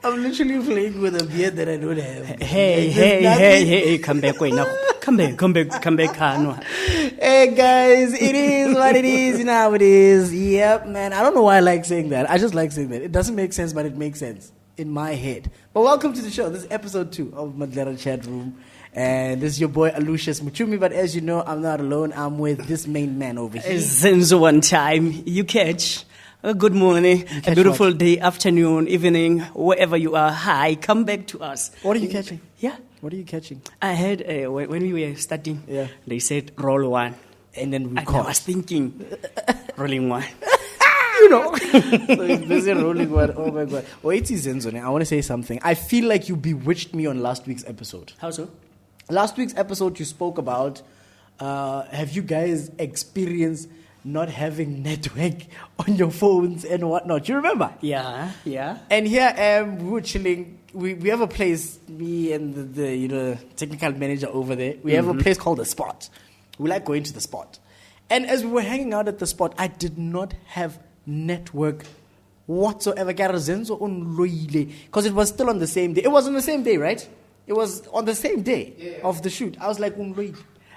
I'm literally playing with a beard that I don't have. Hey, come back, wait, now. Come back, Hano. Hey guys, it is what it is, you know how it is. Yep, man. I don't know why I like saying that. I just like saying that. It doesn't make sense, but it makes sense in my head. But welcome to the show. This is episode 2 of Maglera Chat Room. And this is your boy Alucius Moucumi, but as you know, I'm not alone. I'm with this main man over here. Zenzo one time. You catch. Good morning, a beautiful day, afternoon, evening, wherever you are. Hi, come back to us. What are you catching? Yeah. What are you catching? I heard when we were starting, they said roll one. And then we I was thinking, rolling one. You know. So it's busy rolling one. Oh my God. Wait, Zenzo, I want to say something. I feel like you bewitched me on last week's episode. How so? Last week's episode, you spoke about, have you guys experienced not having network on your phones and whatnot? You remember? Yeah. And here I am, we were chilling. We have a place, me and the technical manager over there. We have a place called The Spot. We like going to The Spot. And as we were hanging out at The Spot, I did not have network whatsoever. Because it was still on the same day. It was on the same day, right? It was on the same day of the shoot. I was like,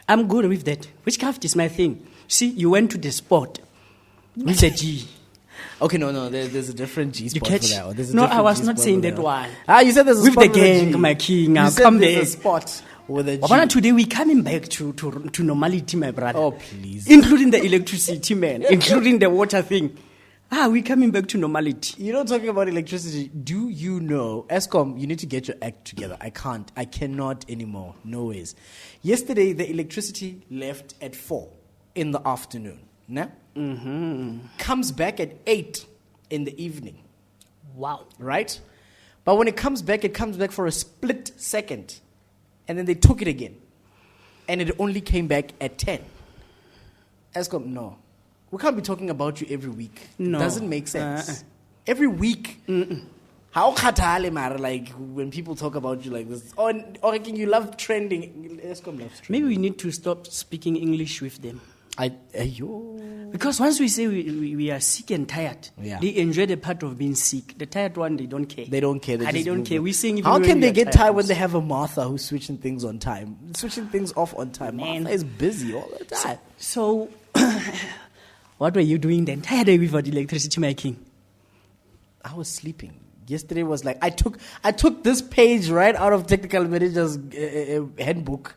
I'm good with that. Witchcraft is my thing. See, you went to The Spot with the G. Okay, no, there's a different G spot for that one. No, I was not saying that one. You said there's a with spot the gang, my king. You said there's a spot with a G. Today we're coming back to normality, my brother. Oh, please. Including the electricity, man. Including the water thing. We're coming back to normality. You know, talking about electricity, do you know, Eskom, you need to get your act together. I cannot anymore. No ways. Yesterday, the electricity left at 4 in the afternoon. Nah? Comes back at 8 in the evening. Wow. Right? But when it comes back for a split second. And then they took it again. And it only came back at 10. Eskom, no. We can't be talking about you every week. No. It doesn't make sense. Every week. How khatale, mara, like when people talk about you like this. Or you love trending. Eskom loves trending. Maybe we need to stop speaking English with them. Because once we say we are sick and tired, they enjoy the part of being sick. The tired one, they don't care. They don't care. They don't care. We sing. How can they get tired when they have a Martha who's switching things on time, switching things off on time? Man. Martha is busy all the time. So what were you doing the entire day without electricity, my king? I was sleeping. Yesterday was like I took this page right out of technical manager's handbook.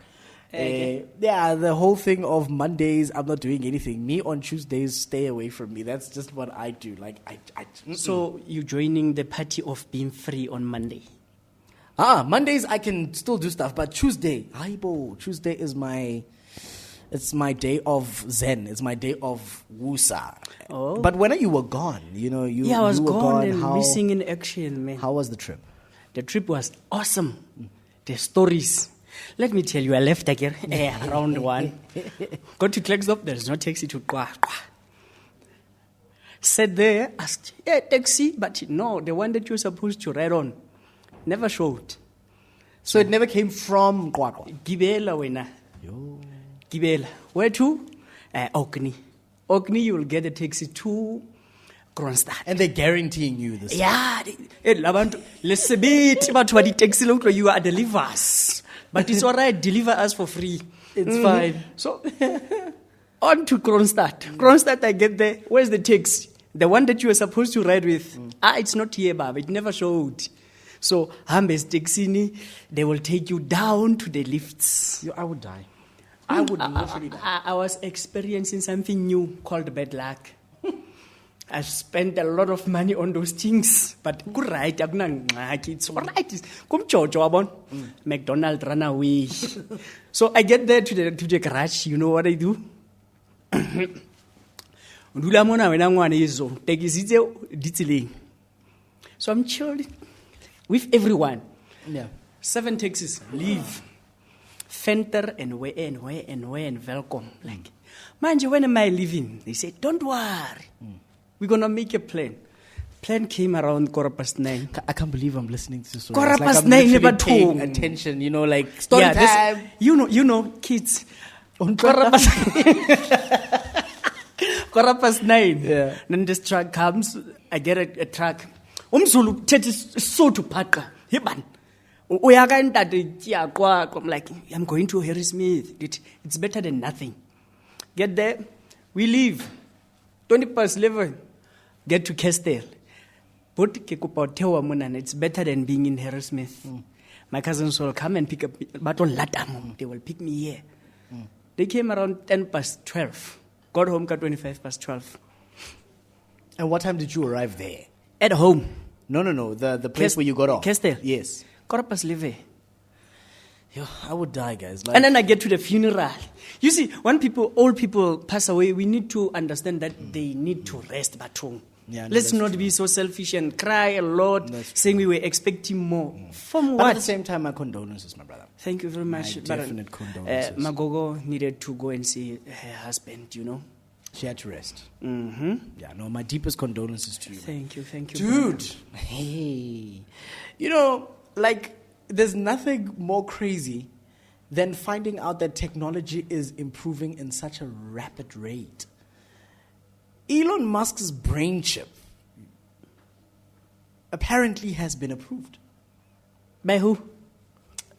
The whole thing of Mondays, I'm not doing anything. Me on Tuesdays, stay away from me. That's just what I do. Like So you joining the party of being free on Monday? Mondays I can still do stuff, but Tuesday is it's my day of Zen. It's my day of Wusa. Oh. But when you were gone, I was were gone and missing in action, man. How was the trip? The trip was awesome. The stories. Let me tell you, I left again around 1. Got to Klerksdorp, there's no taxi to Nkoai. Sat there, asked, taxi, but no, the one that you're supposed to ride on never showed. So it never came from Nkoai? Gibela wena. Gibela. Where to? Okni. Okni, you will get a taxi to Klerksdorp. And they're guaranteeing you this. Yeah. Let's bit about what the taxi look like. You are delivers. But it's all right, deliver us for free. It's fine. So, on to Klerksdorp. Klerksdorp, I get there. Where's the taxi? The one that you were supposed to ride with. It's not here, Baba. It never showed. So, Hambes taxi, they will take you down to the lifts. I would die. I would literally die. I was experiencing something new called bad luck. I spent a lot of money on those things, but good right, it's all right. Come George, McDonald run away. So I get there to the garage. You know what I do? So I'm chilling with everyone. Yeah. 7 taxis leave. Fenter and where and welcome. Like, manje, when am I leaving? They say, don't worry. We're going to make a plan. Plan came around 9:15. I can't believe I'm listening to this story. 9:15 I'm never paying told. attention, like story time. You know, kids. 9:15. Yeah. Then this truck comes. I get a truck. Zulu so to Paka. Hiban. I'm like, I'm going to Harry Smith. It's better than nothing. Get there. We leave. 11:20. Get to Kestel. It's better than being in Harry Smith. My cousins will come and pick up. They will pick me here. They came around 12:10. Got home at 12:25. And what time did you arrive there? At home. No. The place where you got off. Kestel. Yes. 11:15. Yo, I would die, guys. And then I get to the funeral. You see, when old people pass away, we need to understand that they need to rest. Yeah, no, let's that's not true. be so selfish and cry a lot, saying we were expecting more. From But what? at the same time, my condolences, my brother. Thank you very much. My definite condolences. Magogo needed to go and see her husband, She had to rest. Mm-hmm. Yeah, no, my deepest condolences to you. Thank you. Dude. Hey. There's nothing more crazy than finding out that technology is improving in such a rapid rate. Elon Musk's brain chip apparently has been approved. By who?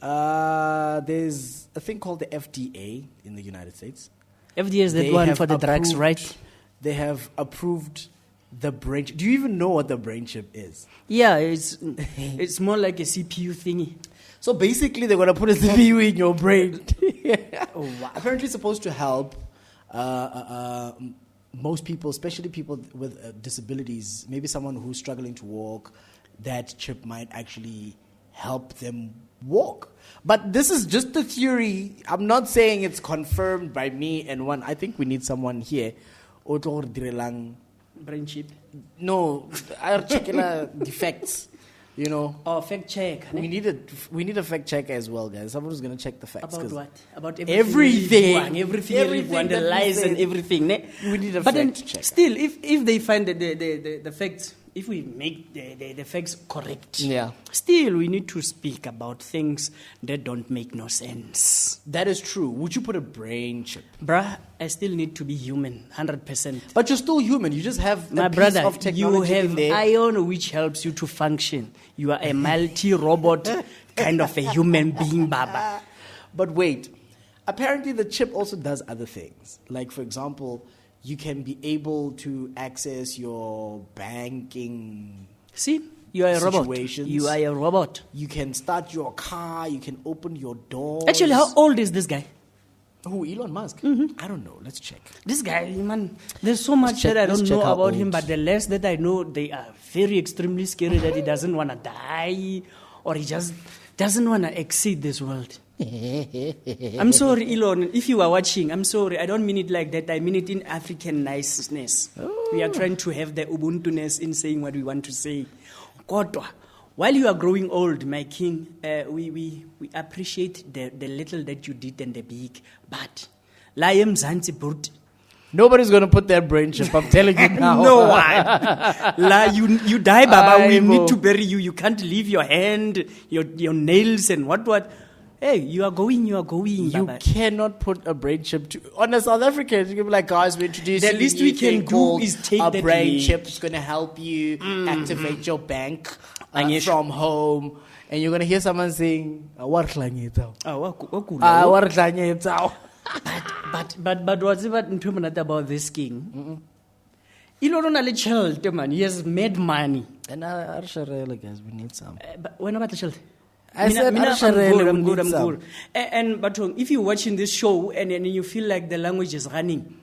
There's a thing called the FDA in the United States. FDA is that one for the drugs, right? They have approved the brain chip. Do you even know what the brain chip is? Yeah, it's more like a CPU thingy. So basically, they're going to put a CPU in your brain. Oh, wow. Apparently, it's supposed to help most people, especially people with disabilities, maybe someone who's struggling to walk. That chip might actually help them walk. But this is just the theory. I'm not saying it's confirmed by me and one. I think we need someone here. Brain chip. No, particular defects. Oh, fact check. We need a fact checker as well, guys. Someone who's going to check the facts. About what? About everything. Everything, the lies and everything. We need a but fact then, checker. Still, if they find the facts, if we make the facts correct, Yeah. Still we need to speak about things that don't make no sense. That is true. Would you put a brain chip? Bruh, I still need to be human, 100%. But you're still human. You just have My a piece brother, of technology you in have there. iron which helps you to function. You are a multi-robot kind of a human being, Baba. But wait, apparently the chip also does other things. Like, for example, you can be able to access your banking. See, you are a robot. Situations. You are a robot. You can start your car. You can open your doors. Actually, how old is this guy? Who, Elon Musk? Mm-hmm. I don't know. Let's check. This guy, man, there's so much that I don't know about him, but the less that I know, they are very extremely scary that he doesn't want to die or he just doesn't want to exceed this world. I'm sorry, Elon, if you are watching, I'm sorry. I don't mean it like that. I mean it in African niceness. Oh. We are trying to have the Ubuntu-ness in saying what we want to say. Kodwa, while you are growing old, my king, we appreciate the little that you did and the big. But, Layem Zanzibar. Nobody's going to put their brain chip, I'm telling you now. No one. You die, Baba. We need to bury you. You can't leave your hand, your nails and what. Hey, you are going, You Baba. cannot put a brain chip on a South African. You can be like, guys, we're introducing The least we can do is take a that brain leap. chip. It's going to help you activate your bank from home. And you're going to hear someone saying, but what's about this king? Elon only child, man. He has made money. And guys, we need some. But when about the child? I said, I'm good. And but if you're watching this show and you feel like the language is running,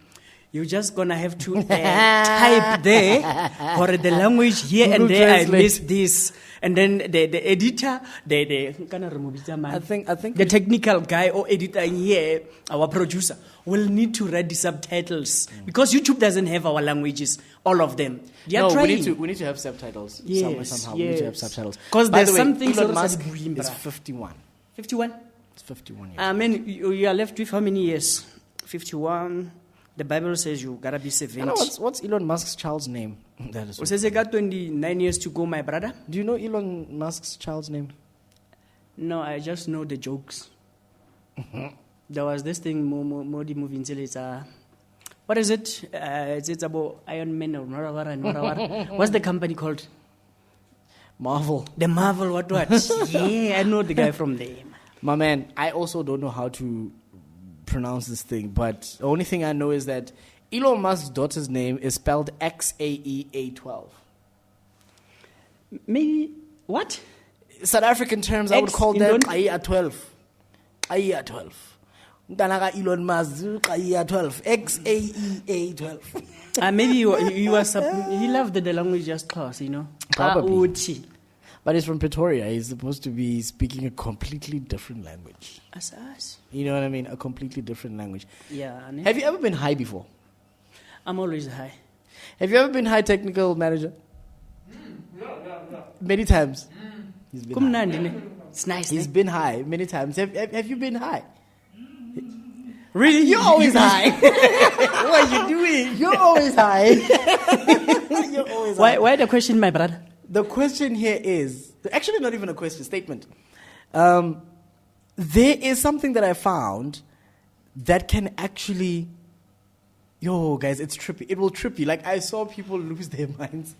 you're just gonna have to type there or the language here Google and there. Translate. I missed this, and then the editor, I think the technical guy or editor here, our producer, will need to read the subtitles because YouTube doesn't have our languages, all of them. They are trying. We need to have subtitles. Yes, somehow. Yes. We need to have subtitles. Because there's something Elon Musk is 51. 51. It's 51 years. I mean, you are left with how many years? 51. The Bible says you gotta be 70. What's Elon Musk's child's name? That is. Says he got 29 years to go, my brother. Do you know Elon Musk's child's name? No, I just know the jokes. There was this thing, Modi movie in what is it? It's about Iron Man or what's the company called? Marvel. The Marvel, what? Yeah, I know the guy from there. My man, I also don't know how to pronounce this thing, but the only thing I know is that Elon Musk's daughter's name is spelled XAEA12. Maybe, what? South African terms, I would call them XAEA12. XAEA12. Elon Musk, XAEA12. XAEA12. Maybe he loved the language just cause, Probably. But he's from Pretoria. He's supposed to be speaking a completely different language. As us. You know what I mean? A completely different language. Yeah. Have you ever been high before? I'm always high. Have you ever been high technical manager? No. Many times. He's been high. It's nice. He's been high many times. Have you been high? Really? You're always high. What are you doing? You're always high. You're always high. Why the question, my brother? The question here is, actually not even a question, statement. There is something that I found that can actually, guys, it's trippy. It will trip you. Like, I saw people lose their minds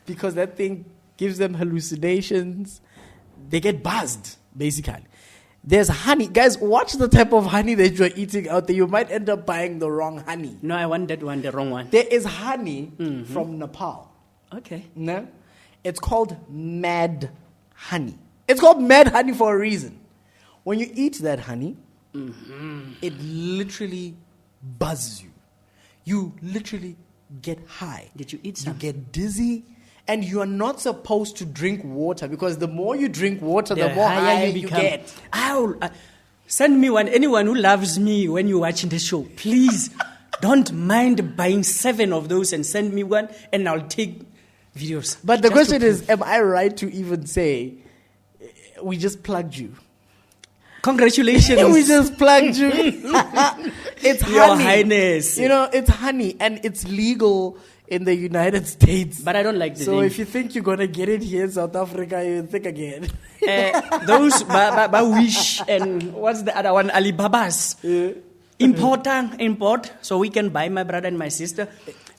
because that thing gives them hallucinations. They get buzzed, basically. There's honey. Guys, watch the type of honey that you're eating out there. You might end up buying the wrong honey. No, I want that one, the wrong one. There is honey from Nepal. Okay. No? It's called mad honey. It's called mad honey for a reason. When you eat that honey, it literally buzzes you. You literally get high. Did you eat some? You get dizzy. And you are not supposed to drink water because the more you drink water, the more high you get. Send me one. Anyone who loves me when you're watching this show, please don't mind buying 7 of those and send me one, and I'll take videos. But the question is, am I right to even say we just plugged you? Congratulations. We just plugged you. It's honey. Your Highness. It's honey and it's legal in the United States. But I don't like the So name. if you think you're going to get it here in South Africa, you think again. Those Wish and what's the other one? Alibaba's. Import, so we can buy my brother and my sister.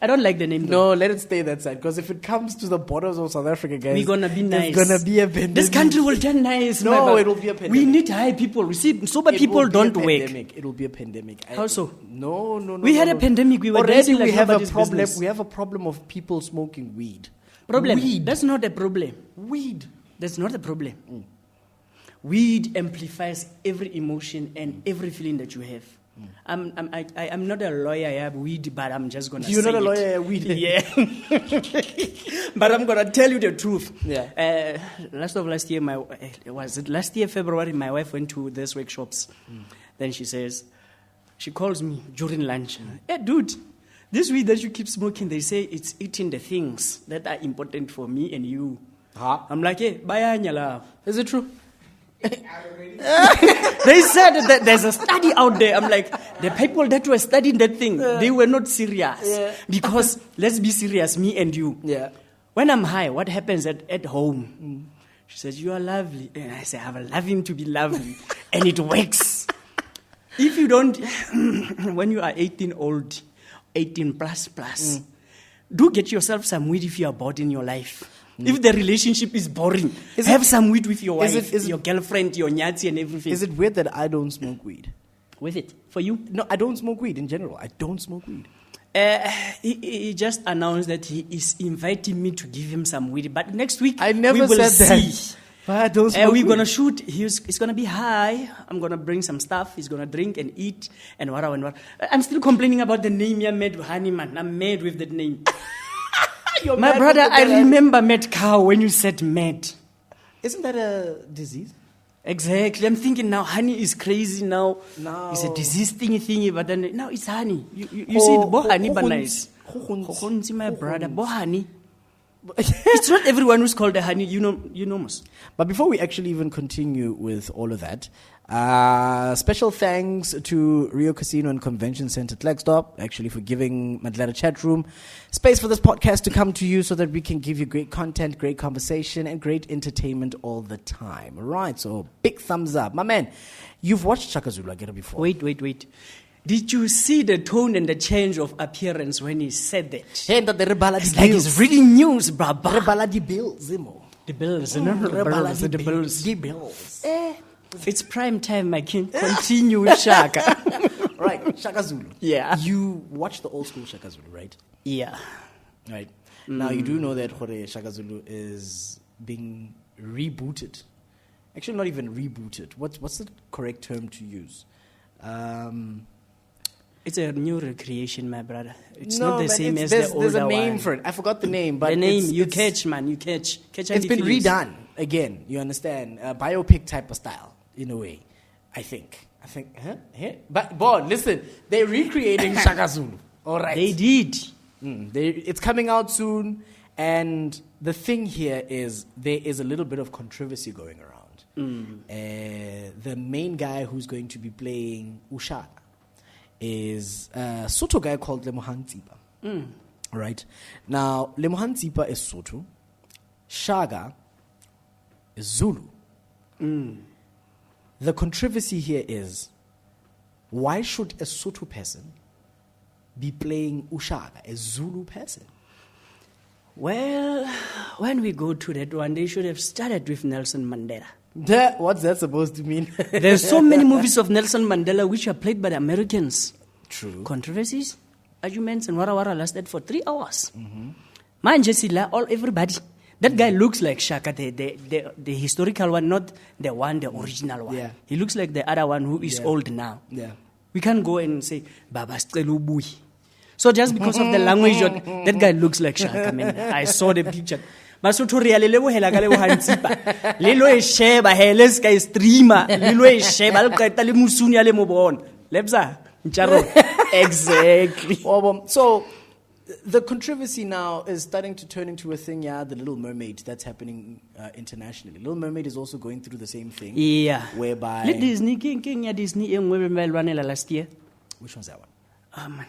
I don't like the name. No, let it stay that side. Because if it comes to the borders of South Africa, guys, we're gonna be nice. It's gonna be a pandemic. This country will turn nice. No, it will be a pandemic. We need high people. We see sober people don't work. It will be a pandemic. How so? No. We had a pandemic. We were already. Like we have a problem. Business. We have a problem of people smoking weed. Problem. Weed. That's not a problem. Weed. That's not a problem. Weed amplifies every emotion and every feeling that you have. I'm not a lawyer, I have weed, but I'm just going to say You're not a lawyer, you have weed. Yeah. But I'm going to tell you the truth. Yeah. Last year, February, my wife went to these workshops. Then she calls me during lunch. Hey, dude, this weed that you keep smoking, they say it's eating the things that are important for me and you. Huh? I'm like, hey, bye. Is it true? They said that there's a study out there. I'm like, the people that were studying that thing, they were not serious. Yeah. Because, let's be serious, me and you. Yeah. When I'm high, what happens at home? She says, you are lovely. And I say, I'm loving to be lovely. And it works. If you don't, when you are 18 plus, do get yourself some weed if you are bored in your life. If the relationship is boring, have some weed with your wife, your girlfriend, your nyati and everything. Is it weird that I don't smoke weed? With it? For you? No, I don't smoke weed in general. I don't smoke weed. He just announced that he is inviting me to give him some weed. But next week, I never we will said see. that. We're going to shoot. He's going to be high. I'm going to bring some stuff. He's going to drink and eat and what. I'm still complaining about the name you made, honey, man. I'm mad with that name. My brother, I remember mad cow when you said mad. Isn't that a disease? Exactly. I'm thinking now honey is crazy now. No. It's a disease thingy, but then now it's honey. You see, bo honey but nice. My brother, bo honey. It's not everyone who's called a honey, you know most. But before we actually even continue with all of that, special thanks to Rio Casino and Convention Center Klerksdorp, actually for giving Madala chat room space for this podcast to come to you so that we can give you great content, great conversation, and great entertainment all the time. Right, so big thumbs up. My man, you've watched Shaka Zulu, I get it before. Wait. Did you see the tone and the change of appearance when he said that? It's like he's reading news, bruh. The bills, The bills. It's prime time, my king. Continue with Shaka. Right, Shaka Zulu. Yeah. You watched the old school Shaka Zulu, right? Yeah. Right. Now, you do know that Shaka Zulu is being rebooted. Actually, not even rebooted. What's the correct term to use? It's a new recreation, my brother. It's not the same as the older one. There's a name for it. I forgot the name. But the name, you catch. It's been redone again, you understand? A biopic type of style, in a way, I think. But, boy, listen, they're recreating Shaka Zulu. All right. They did. It's coming out soon. And the thing here is there is a little bit of controversy going around. The main guy who's going to be playing Ushaka is a Soto guy called Lemohan Tsipa. Right? Now, Lemohan Tsipa is Soto. Shaka is Zulu. The controversy here is, why should a Soto person be playing Ushaka, a Zulu person? Well, when we go to that one, they should have started with Nelson Mandela. What's that supposed to mean? There's so many movies of Nelson Mandela which are played by the Americans. True. Controversies, arguments, and wara lasted for 3 hours. Man, Jessila, everybody. That guy looks like Shaka, the historical one, not the original one. Yeah. He looks like the other one who is old now. Yeah. We can't go and say, Baba Stelubui. So just because of the language, that guy looks like Shaka. Man. I saw the picture. Basotho re le lebohela ka leboha ntsipa le lo e sheba hele ska streamer le lo e sheba le qeta le musuni ya le mo bona lebza ntjaro exactly. So the controversy now is starting to turn into a thing, the Little Mermaid that's happening internationally. Little Mermaid is also going through the same thing. Yeah. Whereby le Disney king ya Disney e ngwe be lwanela last year. Which one's that one? Man.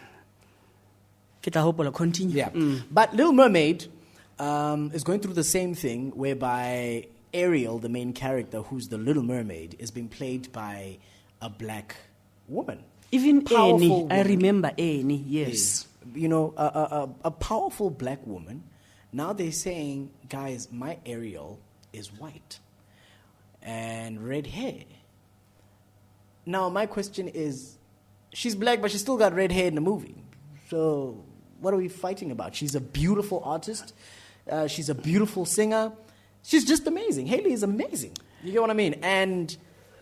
Kita hope continue. Yeah. But Little Mermaid is going through the same thing whereby Ariel, the main character, who's the Little Mermaid, is being played by a black woman. Even Annie, I remember Annie, yes. You know, a powerful black woman. Now they're saying, guys, my Ariel is white and red hair. Now my question is, she's black, but she's still got red hair in the movie. So what are we fighting about? She's a beautiful artist. She's a beautiful singer. She's just amazing. Hailey is amazing. You get what I mean? And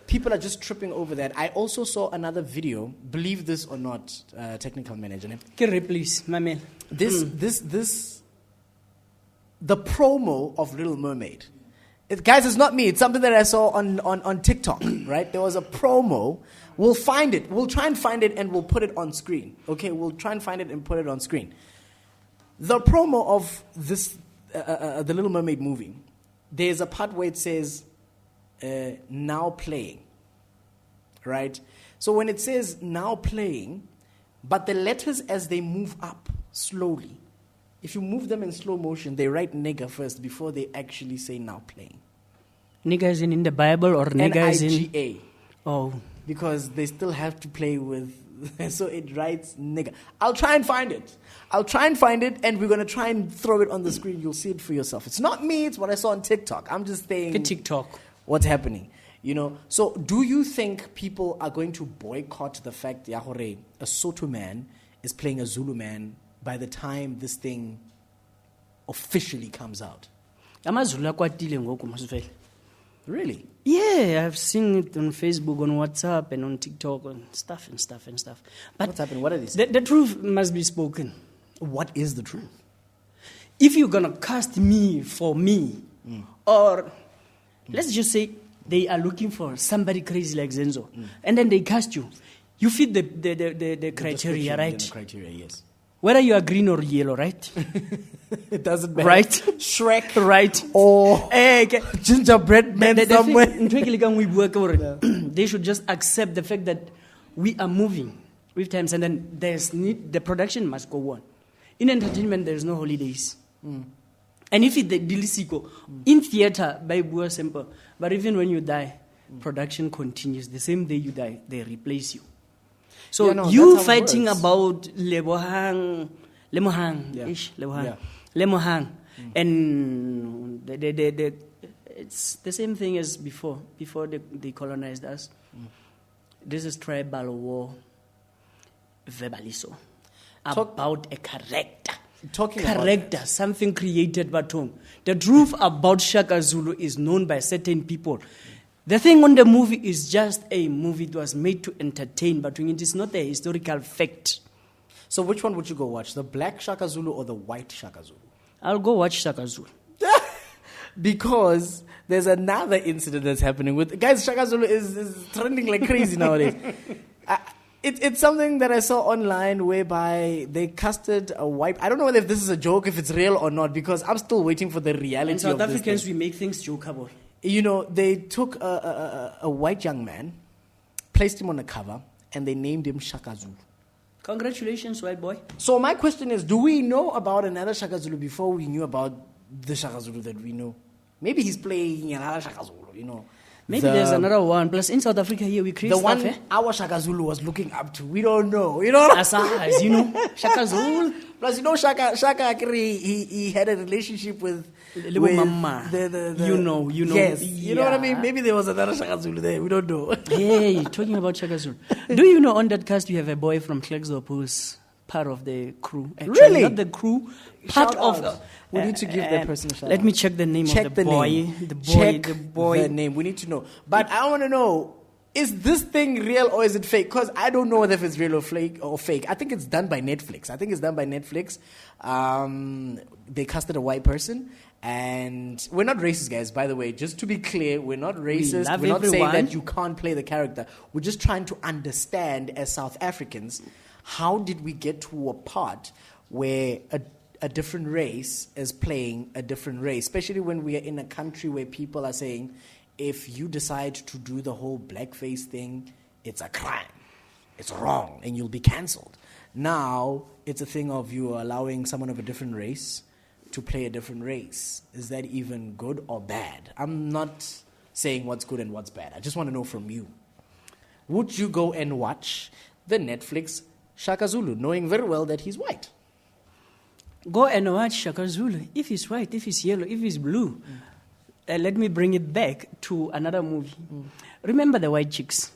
people are just tripping over that. I also saw another video, believe this or not, technical manager. Please, my man. The promo of Little Mermaid. Guys, it's not me. It's something that I saw on TikTok, right? There was a promo. We'll find it. We'll try and find it and we'll put it on screen. Okay, we'll try and find it and put it on screen. The promo of this, the Little Mermaid movie, there's a part where it says, now playing, right? So when it says now playing, but the letters as they move up slowly, if you move them in slow motion, they write nigger first before they actually say now playing. Nigger is in the Bible or nigger is in... N-I-G-A. Oh. Because they still have to play with... so it writes nigger. I'll try and find it. And we're going to try and throw it on the screen. You'll see it for yourself. It's not me. It's what I saw on TikTok. I'm just saying... TikTok. What's happening? You know? So do you think people are going to boycott the fact that a Soto man is playing a Zulu man by the time this thing officially comes out? Really? Yeah, I've seen it on Facebook, on WhatsApp, and on TikTok, and stuff. But What's happened? What are they saying? the truth must be spoken. What is the truth? If you're going to cast me for me, or let's just say they are looking for somebody crazy like Zenzo, and then they cast you, you fit the criteria, right? The criteria, yes. Whether you are green or yellow, right? It doesn't matter. Right? Shrek. Right. Or gingerbread man somewhere. They should just accept the fact that we are moving with times, and then the production must go on. In entertainment, there's no holidays. And if it's the Dilisiko, in theater, by Bua simple, but even when you die, production continues. The same day you die, they replace you. So you fighting about Lemohang, and it's the same thing as before they colonized us. This is tribal war, verbaliso, about a character. Character, something created by Tom. The truth about Shaka Zulu is known by certain people. The thing on the movie is just a movie. It was made to entertain, but it is not a historical fact. So which one would you go watch? The black Shaka Zulu or the white Shaka Zulu? I'll go watch Shaka Zulu. Because there's another incident that's happening with... Guys, Shaka Zulu is trending like crazy nowadays. It's something that I saw online whereby they casted a white... I don't know whether this is a joke, if it's real or not, because I'm still waiting for the reality In South of this Africans, thing. we make things jokeable. You know, they took a white young man, placed him on a cover, and they named him Shaka Zulu. Congratulations, white boy. So my question is, do we know about another Shaka Zulu before we knew about the Shaka Zulu that we know? Maybe he's playing another Shaka Zulu, you know. Maybe there's another one. Plus, in South Africa here, we create the stuff, one our Shaka Zulu was looking up to. We don't know. You know? As you know, Shaka Zulu. Plus, you know, Shaka he had a relationship with Mama. The you know. Yes. You know what I mean? Maybe there was another Shaka Zulu there. We don't know. Hey, talking about Shaka Zulu. Do you know on that cast you have a boy from Klerksdorp who's part of the crew? Actually, really? Not the crew. Part of... we need to give that person a shout Let out. me check the name of the boy. Name. The boy. Check the boy. the name. We need to know. But I want to know, is this thing real or is it fake? Because I don't know if it's real or fake. I think it's done by Netflix. They casted a white person. And we're not racist, guys, by the way. Just to be clear, we're not racist. We're not saying that you can't play the character. We're just trying to understand, as South Africans, how did we get to a part where a different race is playing a different race, especially when we are in a country where people are saying, if you decide to do the whole blackface thing, it's a crime. It's wrong, and you'll be cancelled. Now, it's a thing of you allowing someone of a different race to play a different race. Is that even good or bad? I'm not saying what's good and what's bad. I just want to know from you. Would you go and watch the Netflix Shaka Zulu, knowing very well that he's white? Go and watch Shaka Zulu. If he's white, if he's yellow, if he's blue. Let me bring it back to another movie. Remember the white chicks?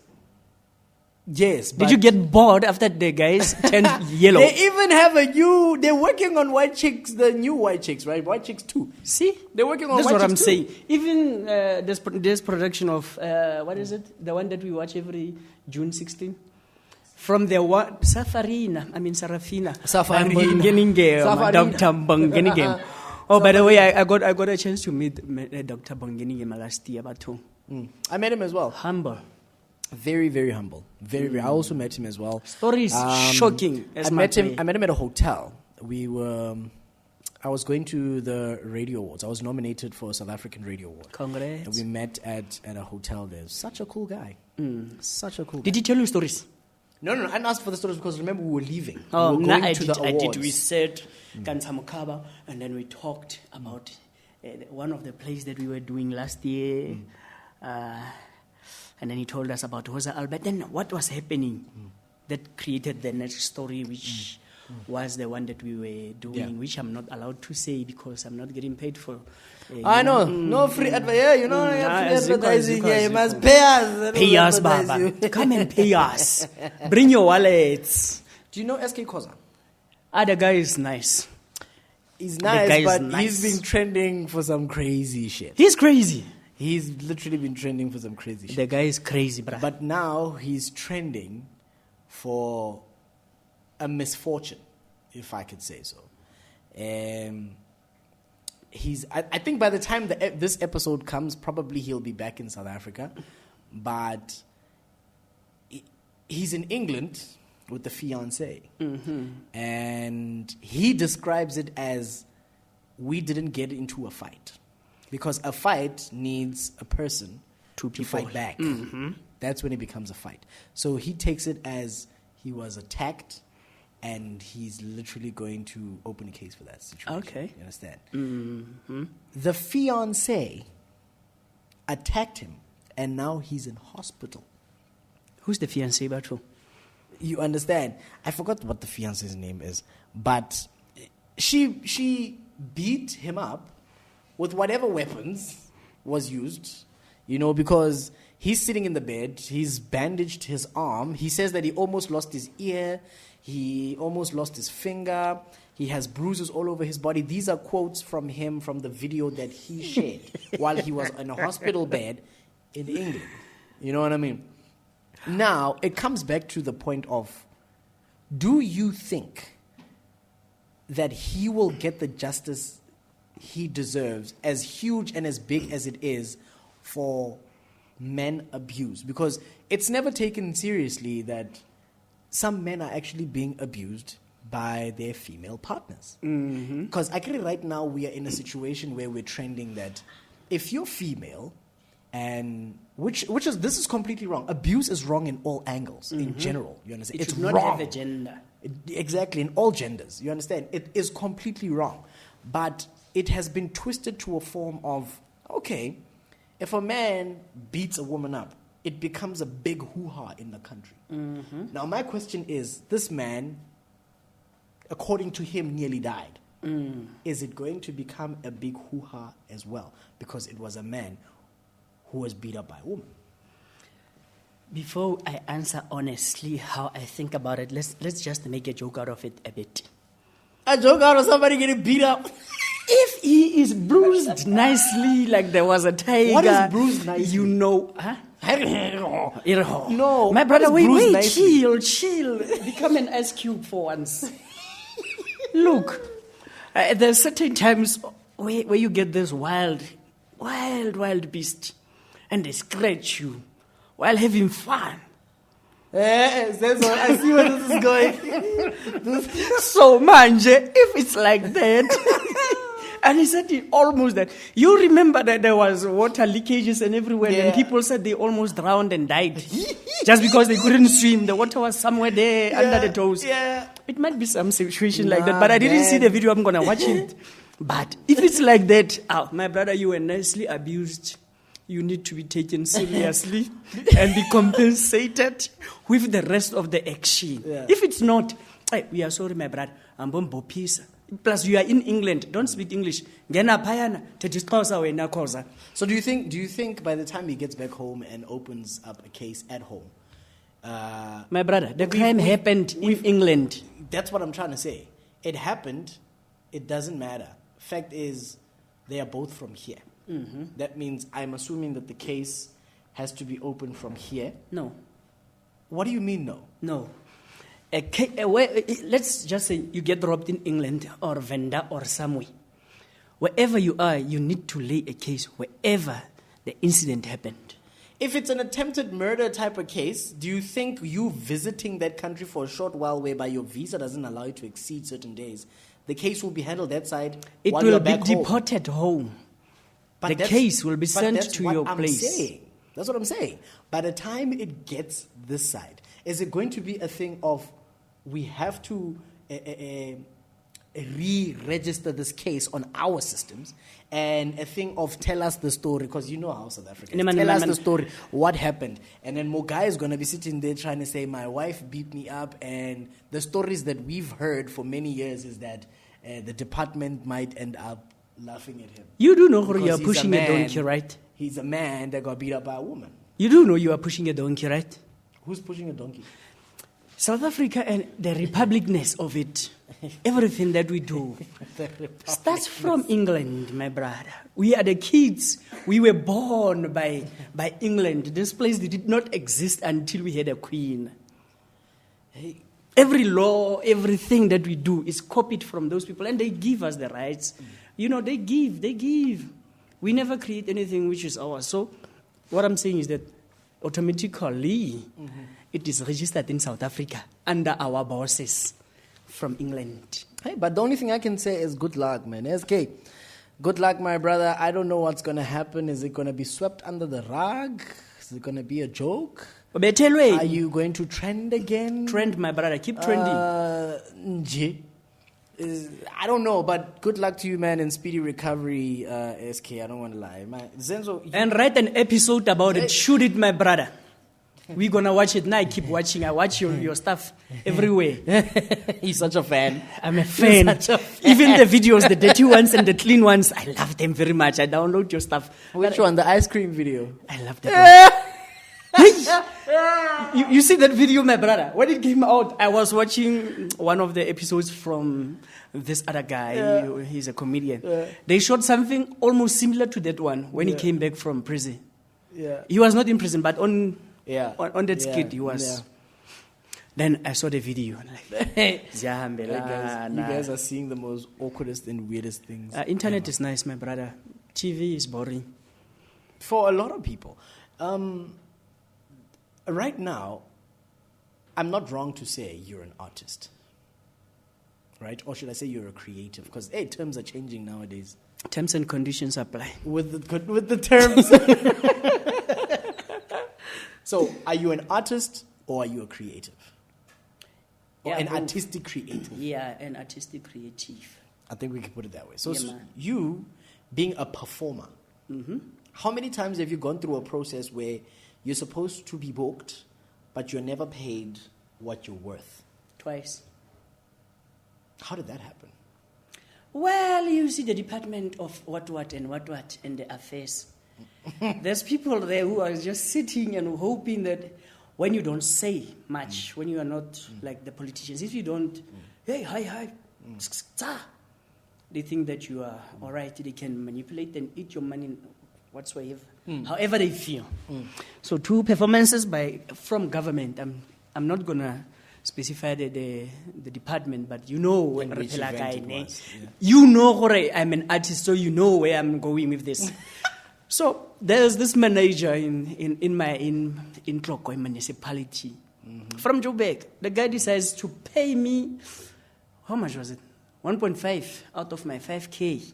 Yes. Did you get bored after the guys turned yellow? They even have they're working on white chicks, the new white chicks, right? White chicks 2. See? They're working on That's white what chicks I'm too. saying. Even this production of, what is it? The one that we watch every June 16? From the one, Sarafina. Oh, by the way, I got a chance to meet Dr. Bongenigema last year about two. I met him as well. Humble. Very, very humble. Very. I also met him as well. Stories shocking. I met him at a hotel. I was going to the radio awards. I was nominated for a South African Radio Award. Congrats. And we met at a hotel there. Such a cool guy. Such a cool guy. Did he tell you stories? No. I didn't ask for the stories because remember we were leaving. Oh, we were going to the awards. I did. We said Gansamukaba, and then we talked about one of the plays that we were doing last year. And then he told us about Khoza Albert. Then what was happening that created the next story, which was the one that we were doing, which I'm not allowed to say because I'm not getting paid for. I know. No free advertising. Yeah, you know, free advertising. Yeah, you must pay us. Pay us, Baba. Come and pay us. Bring your wallets. Do you know SK Khoza? The guy is nice. He's nice, but he's been trending for some crazy shit. He's crazy. He's literally been trending for some crazy shit. The guy is crazy, bruh. But now he's trending for a misfortune, if I could say so. I think by the time this episode comes, probably he'll be back in South Africa. But he's in England with the fiancée. Mm-hmm. And he describes it as, we didn't get into a fight. Because a fight needs a person to fight back. Mm-hmm. That's when it becomes a fight. So he takes it as he was attacked, and he's literally going to open a case for that situation. Okay. You understand? Mm-hmm. The fiancé attacked him, and now he's in hospital. Who's the fiancé, Batu? You understand? I forgot what the fiancé's name is, but she beat him up with whatever weapons was used, because he's sitting in the bed, he's bandaged his arm, he says that he almost lost his ear, he almost lost his finger, he has bruises all over his body. These are quotes from him from the video that he shared while he was in a hospital bed in England. You know what I mean? Now, it comes back to the point of, do you think that he will get the justice he deserves, as huge and as big as it is, for men abuse? Because it's never taken seriously that some men are actually being abused by their female partners. Because actually right now we are in a situation where we're trending that if you're female, and which is, this is completely wrong. Abuse is wrong in all angles, in general. You understand? It It's should not wrong. have a gender. Exactly, in all genders. You understand? It is completely wrong. But it has been twisted to a form of, okay, if a man beats a woman up, it becomes a big hoo-ha in the country. Now, my question is, this man, according to him, nearly died. Is it going to become a big hoo-ha as well? Because it was a man who was beat up by a woman. Before I answer honestly how I think about it, let's just make a joke out of it a bit. A joke out of somebody getting beat up? If he is bruised nicely, like there was a tiger. What is bruised nicely? You know, huh? No. My brother, what is bruised wait, nicely? chill. Become an ice cube for once. Look, there's certain times where you get this wild beast, and they scratch you while having fun. Zenzo, I see where this is going. So, manje, if it's like that, and he said he almost that. You remember that there was water leakages and everywhere, and people said they almost drowned and died just because they couldn't swim. The water was somewhere there under the toes. Yeah. It might be some situation like that, but I didn't see the video. I'm gonna watch it. But if it's like that, my brother, you were nicely abused. You need to be taken seriously and be compensated with the rest of the action. Yeah. If it's not, hey, we are sorry, my brother. I'm going to peace. Plus, you are in England. Don't speak English. Khoza. So do you think by the time he gets back home and opens up a case at home, My brother, the crime happened in England. That's what I'm trying to say. It happened. It doesn't matter. Fact is, they are both from here. Mm-hmm. That means I'm assuming that the case has to be opened from here. No. What do you mean, no? No. Let's just say you get robbed in England or Venda or somewhere. Wherever you are, you need to lay a case wherever the incident happened. If it's an attempted murder type of case, do you think you visiting that country for a short while whereby your visa doesn't allow you to exceed certain days, the case will be handled that side it while will you're be back home? deported home. But the case will be sent to your place. Saying. That's what I'm saying. By the time it gets this side, is it going to be a thing of we have to re-register this case on our systems and a thing of tell us the story, because you know how South Africa is. Tell us the story, what happened. And then more guy is going to be sitting there trying to say, my wife beat me up, and the stories that we've heard for many years is that the department might end up laughing at him. You do know you are Because pushing a donkey, right? He's a man that got beat up by a woman. You do know you are pushing a donkey, right? Who's pushing a donkey? South Africa and the republicness of it, everything that we do, starts from England, my brother. We are the kids. We were born by England. This place did not exist until we had a queen. Every law, everything that we do is copied from those people, and they give us the rights. You know, they give. We never create anything which is ours. So what I'm saying is that automatically it is registered in South Africa under our bosses from England. Hey, but the only thing I can say is good luck, man. SK, good luck, my brother. I don't know what's going to happen. Is it going to be swept under the rug? Is it going to be a joke? Are you going to trend again? Trend, my brother. Keep trending. I don't know, but good luck to you, man, and speedy recovery, SK. I don't want to lie. Zenzo, and write an episode about it. Shoot it, my brother. We're going to watch it now. I keep watching. I watch your stuff everywhere. He's such a fan. I'm a fan. Even the videos, the dirty ones and the clean ones, I love them very much. I download your stuff. Which one? The ice cream video? I love that one. Hey! You see that video, my brother? When it came out, I was watching one of the episodes from this other guy. Yeah. He's a comedian. Yeah. They shot something almost similar to that one when he came back from prison. Yeah. He was not in prison, but on that skit he was. Yeah. Then I saw the video. Like, you guys are seeing the most awkwardest and weirdest things. Internet is nice, my brother. TV is boring. For a lot of people. Right now, I'm not wrong to say you're an artist, right? Or should I say you're a creative? Because, terms are changing nowadays. Terms and conditions apply. With the terms. So, are you an artist or are you a creative? Or an artistic creative? Yeah, an artistic creative. I think we can put it that way. So, you being a performer, how many times have you gone through a process where you're supposed to be booked, but you're never paid what you're worth? Twice. How did that happen? Well, you see the department of what and the affairs. There's people there who are just sitting and hoping that when you don't say much, when you are not like the politicians, if you don't, hey, hi, they think that you are all right. They can manipulate and eat your money whatsoever, however they feel. So 2 performances from government. I'm not gonna specify the department, but you know when you know I'm an artist, so you know where I'm going with this. So there's this manager in Nkoai municipality from Joburg. The guy decides to pay me, how much was it? 1.5 out of my 5K.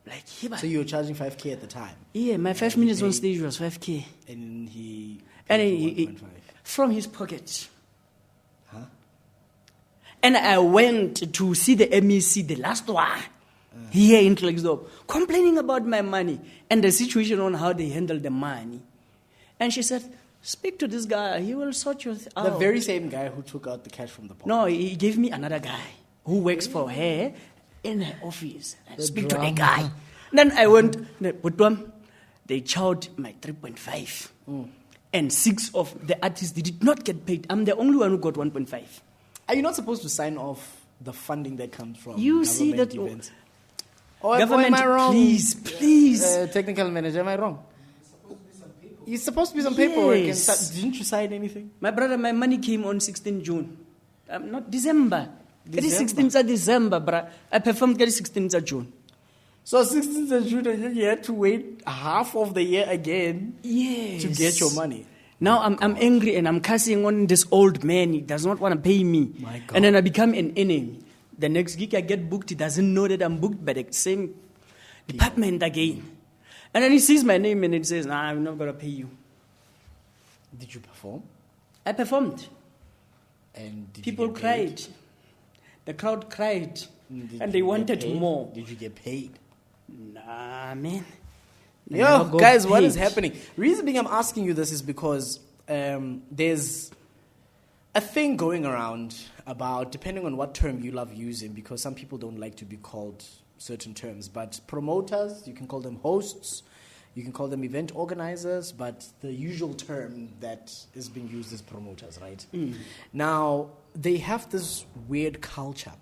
Like, so you were charging 5K at the time? Yeah, my 5 minutes on stage was 5K. And he from his pocket. Huh? And I went to see the MEC, the last one, here in Klerksdorp, complaining about my money and the situation on how they handle the money. And she said, speak to this guy, he will sort you out. The very same guy who took out the cash from the pocket? No, he gave me another guy who works for her in her office. I speak to the guy. Then I went, they charged my 3.5. And 6 of the artists did not get paid. I'm the only one who got 1.5. Are you not supposed to sign off the funding that comes from you see that events? Government, am I wrong? Please. Technical manager, am I wrong? It's supposed to be some paperwork. Didn't you sign anything? My brother, my money came on 16 June. Not December. It is 16th of December, bro. I performed 16th of June. So 16th of June, and then you had to wait half of the year again to get your money. Now I'm angry and I'm cussing on this old man. He does not want to pay me. My God. And then I become an enemy. The next gig I get booked, he doesn't know that I'm booked by the same department again. And then he sees my name and it says, I'm not going to pay you. Did you perform? I performed. And people cried. The crowd cried. And they wanted more. Did you get paid? Nah, man. Yo, guys, what is happening? Reason being I'm asking you this is because there's a thing going around about, depending on what term you love using, because some people don't like to be called certain terms, but promoters, you can call them hosts, You can call them event organizers, but the usual term that is being used is promoters, right? Now, they have this weird culture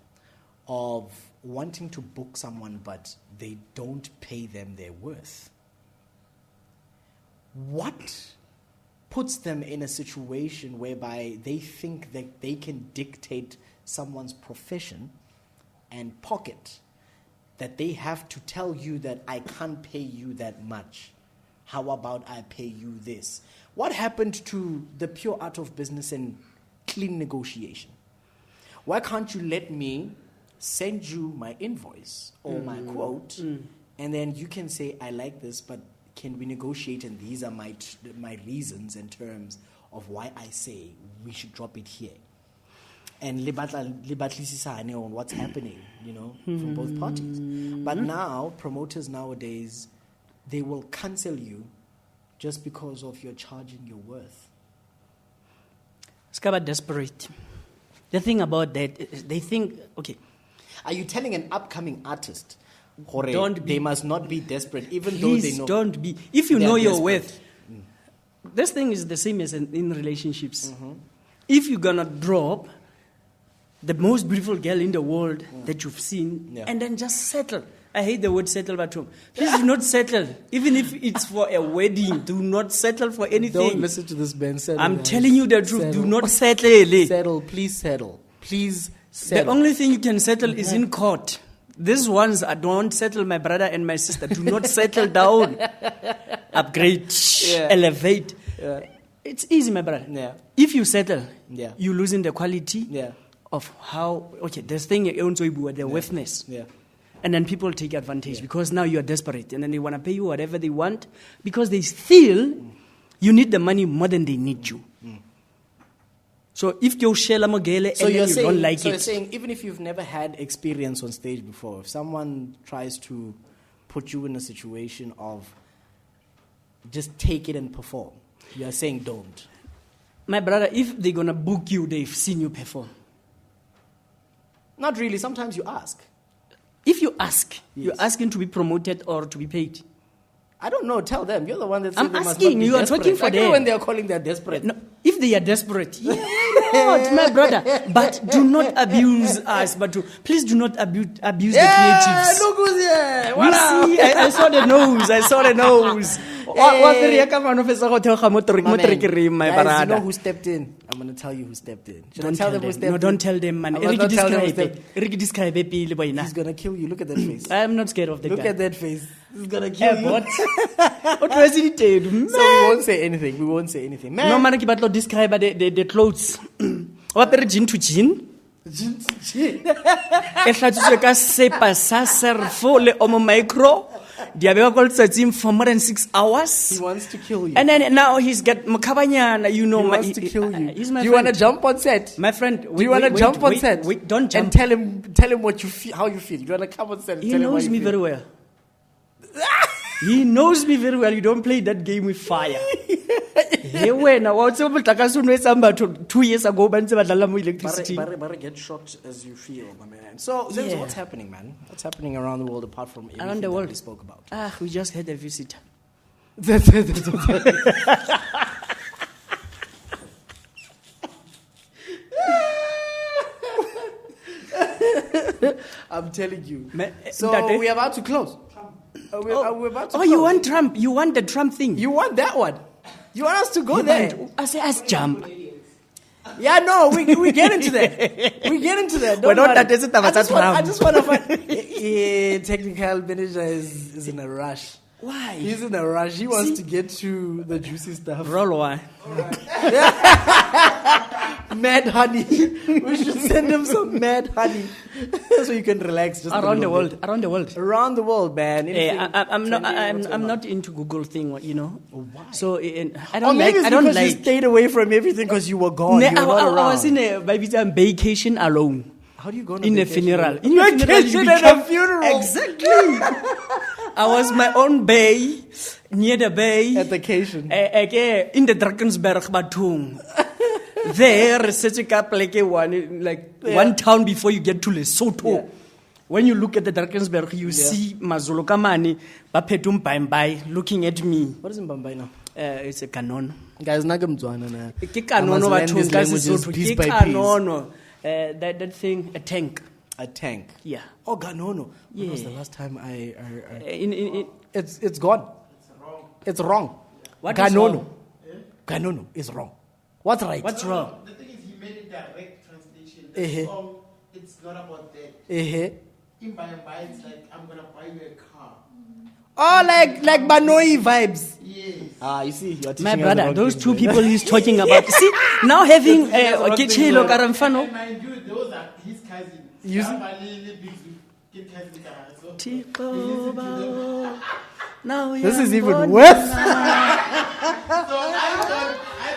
of wanting to book someone, but they don't pay them their worth. What puts them in a situation whereby they think that they can dictate someone's profession and pocket, that they have to tell you that I can't pay you that much? How about I pay you this? What happened to the pure art of business and clean negotiation? Why can't you let me send you my invoice or my quote, and then you can say, I like this, but can we negotiate, and these are my reasons and terms of why I say we should drop it here. And libatlisisane on what's happening, from both parties. But now, promoters nowadays, they will cancel you just because of you're charging your worth. It's kind of desperate. The thing about that is they think, okay. Are you telling an upcoming artist, Don't be, they must not be desperate, even please though they know? Don't be. If you know your desperate. worth, this thing is the same as in relationships. If you're going to drop the most beautiful girl in the world that you've seen, and then just settle. I hate the word settle, but please do not settle. Even if it's for a wedding, do not settle for anything. Don't listen to this man. Settle, I'm guys. telling you the truth. Settle. Do not settle. Settle, please settle. Please settle. The only thing you can settle is in court. These ones, I don't settle, my brother and my sister. Do not settle down. Upgrade, elevate. Yeah. It's easy, my brother. Yeah. If you settle, Yeah. you losing the quality Yeah. of how, this thing, the worthiness. Yeah. And then people take advantage because now you are desperate and then they want to pay you whatever they want because they feel you need the money more than they need you. So if you share Mogele and you don't like so it. you're saying even if you've never had experience on stage before, if someone tries to put you in a situation of just take it and perform, you're saying don't. My brother, if they're going to book you, they've seen you perform. Not really. Sometimes you ask. If you ask, you're asking to be promoted or to be paid. I don't know. Tell them. You're the one that said I'm they must asking. not be You are desperate. talking for like them. when they are calling they're desperate. No, if they are desperate, why not, my brother? But do not abuse us. Please do not abuse the creatives. Look who's here. You see, I saw the nose. I saw the nose. My Guys, you know who stepped in? I'm going to tell you who stepped in. Should I Don't tell them who stepped in? No, don't tell them, man. I must not tell them who Describe it. He's going to kill you. Look at that face. I'm not scared of the Look guy. at that face. He's going to kill you. What? What was it? So we won't say anything. Man. No, man, but describe the clothes. What are jean to jean? E hlatsitswe ka sepa sa serfole o mo micro. Diabeka called Satim for more than 6 hours. He wants to kill you. And then now he's got Mokabanyana, He wants to kill you. He's my Do you friend. want to jump on set? My friend, Do you want to jump on set? Wait, don't jump. And tell him what you feel, how you feel. Do you want to come on set? And He tell him knows how me you feel? very well. He knows me very well. You don't play that game with fire. Hey, when I was able to 2 years ago, electricity. Bare get shocked as you feel, my man. So, Zenzo, Yeah. what's happening, man? What's happening around the world apart from everything Around the that world. we spoke about? We just had a visitor. I'm telling you. That So, day- we're about to close. We're about to Oh, close. you want Trump? You want the Trump thing? You want that one? You want us to go there? I say, us jump. Yeah, no, we get into that. We get into that. We're Don't not worry. that isn't about I Trump. just want to find. Technical manager is in a rush. Why? He's in a rush. He wants to get to the juicy stuff. Roll why? Mad honey. We should send him some mad honey so you can relax. Just a Around the little world. bit. Around the world. Around the world, man. I'm not into Google thing, you know. Why? So I Or don't maybe like. it's I don't because you like. stayed away from everything because you were gone. You were not I around. was in a vacation alone. How do you go on In a vacation? funeral. In your vacation at a funeral. Exactly. I was my own bay, near the bay. At vacation. In the Drakensberg Batung. There, such a couple like one town before you get to Lesotho. Yeah. when you look at the Drakensberg, you see Mazulu Kamani, Bapetum Bambai, looking at me. What is Mbambai now? It's a canon. Guys, Nagamzwana na. Ke kanono I must learn these languages piece by piece. That thing, a tank. A tank. Yeah. Oh, Ganono. Yeah. When was the last time I It's gone. It's wrong. What is Ganono. wrong? Ganono is wrong. What's right? What's wrong? The thing is, he made a direct translation. The song, it's not about that. In by and by, it's like, I'm gonna buy you a car. Oh, like Banoi vibes. Yes. Ah, you see, you're teaching My us the brother, wrong those things, two man. people he's talking about. See, now having Kichilo And Karamfano. mind you, those are his cousins. You see- Now This is even worse. I